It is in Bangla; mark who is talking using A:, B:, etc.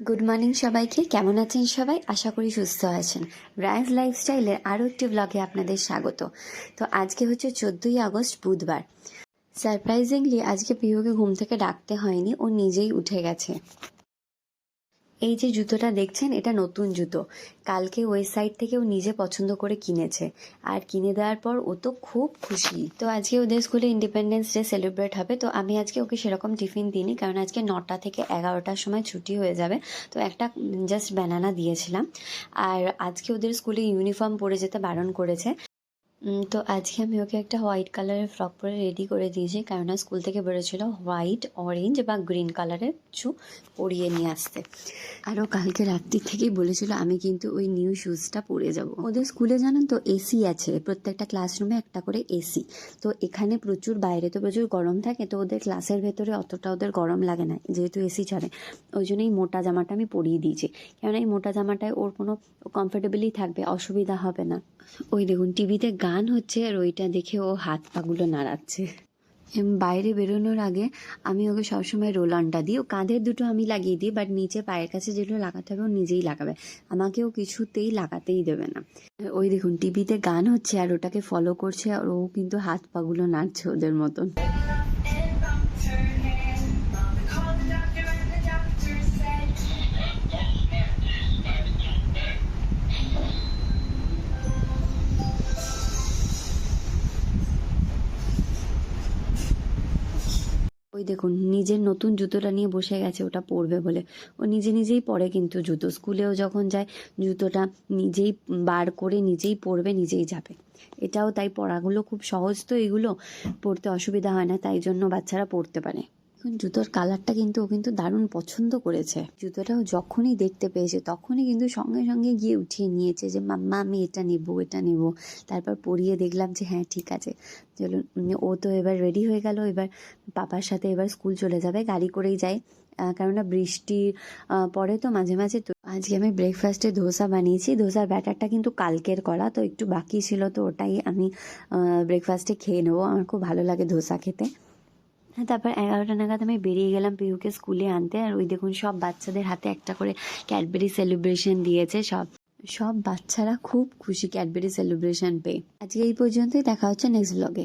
A: গুড মর্নিং সবাইকে। কেমন আছেন সবাই? আশা করি সুস্থ আছেন। রায়ান্স লাইফস্টাইলের আরও একটি ব্লগে আপনাদের স্বাগত। তো আজকে হচ্ছে 14ই আগস্ট, বুধবার। সারপ্রাইজিংলি আজকে পিহুকে ঘুম থেকে ডাকতে হয়নি, ও নিজেই উঠে গেছে। এই যে জুতোটা দেখছেন, এটা নতুন জুতো। কালকে ওয়েবসাইট থেকে ও নিজে পছন্দ করে কিনেছে, আর কিনে দেওয়ার পর ও তো খুব খুশি। তো আজকে ওদের স্কুলে ইন্ডিপেন্ডেন্স ডে সেলিব্রেট হবে, তো আমি আজকে ওকে সেরকম টিফিন দিইনি, কারণ আজকে 9টা থেকে 11টার সময় ছুটি হয়ে যাবে। তো একটা জাস্ট ব্যানানা দিয়েছিলাম। আর আজকে ওদের স্কুলে ইউনিফর্ম পরে যেতে বারণ করেছে। তো আজকে আমি ওকে একটা হোয়াইট কালারের ফ্রক পরে রেডি করে দিয়েছি, কেননা স্কুল থেকে বেরোছিল হোয়াইট, অরেঞ্জ বা গ্রিন কালারের কিছু পরিয়ে নিয়ে আসতে। আর ও কালকে রাত্রি থেকেই বলেছিল আমি কিন্তু ওই নিউ শুজটা পরে যাব। ওদের স্কুলে জানেন তো এসি আছে, প্রত্যেকটা ক্লাসরুমে একটা করে এসি। তো এখানে প্রচুর, বাইরে তো প্রচুর গরম থাকে, তো ওদের ক্লাসের ভেতরে অতটা ওদের গরম লাগে না, যেহেতু এসি চলে। ওই জন্য এই মোটা জামাটা আমি পরিয়ে দিয়েছি, কেননা এই মোটা জামাটায় ওর কোনো কমফোর্টেবলই থাকবে, অসুবিধা হবে না। ওই দেখুন টিভিতে গান হচ্ছে, আর ওইটা দেখে ও হাত পাগুলো নাড়াচ্ছে। বাইরে বেরোনোর আগে আমি ওকে সবসময় রোল অনটা দিই। ও কাঁধের দুটো আমি লাগিয়ে দিই, বাট নিচে পায়ের কাছে যেগুলো লাগাতে হবে ও নিজেই লাগাবে, আমাকেও কিছুতেই লাগাতেই দেবে না। ওই দেখুন টিভিতে গান হচ্ছে আর ওটাকে ফলো করছে, আর ও কিন্তু হাত পাগুলো নাড়ছে ওদের মতন। ওই দেখুন নিজের নতুন জুতোটা নিয়ে বসে গেছে, ওটা পরবে বলে। ও নিজে নিজেই পরে, কিন্তু জুতো স্কুলেও যখন যায় জুতোটা নিজেই বার করে নিজেই পরবে, নিজেই যাবে। এটাও তাই, পরাগুলো খুব সহজ, তো এগুলো পরতে অসুবিধা হয় না, তাই জন্য বাচ্চারা পরতে পারে। এখন জুতোর কালারটা কিন্তু ও কিন্তু দারুণ পছন্দ করেছে। জুতোটাও যখনই দেখতে পেয়েছে তখনই কিন্তু সঙ্গে সঙ্গে গিয়ে উঠিয়ে নিয়েছে যে মাম্মা আমি এটা নেবো, এটা নেবো। তারপর পরিয়ে দেখলাম যে হ্যাঁ ঠিক আছে, চলো। ও তো এবার রেডি হয়ে গেল, এবার পাপার সাথে এবার স্কুল চলে যাবে, গাড়ি করেই যায়। কেননা বৃষ্টি পড়ে তো মাঝে মাঝে। তো আজকে আমি ব্রেকফাস্টে ধোসা বানিয়েছি। ধোসার ব্যাটারটা কিন্তু কালকের করা, তো একটু বাকি ছিল, তো ওটাই আমি ব্রেকফাস্টে খেয়ে নেবো। আমার খুব ভালো লাগে ধোসা খেতে। হ্যাঁ, তারপর 11টা নাগাদ আমি বেরিয়ে গেলাম পিহুকে স্কুলে আনতে। আর ওই দেখুন সব বাচ্চাদের হাতে একটা করে ক্যাডবেরি সেলিব্রেশন দিয়েছে। সব সব বাচ্চারা খুব খুশি ক্যাডবেরি সেলিব্রেশন পেয়ে। আজকে এই পর্যন্তই, দেখা হচ্ছে নেক্সট ব্লগে।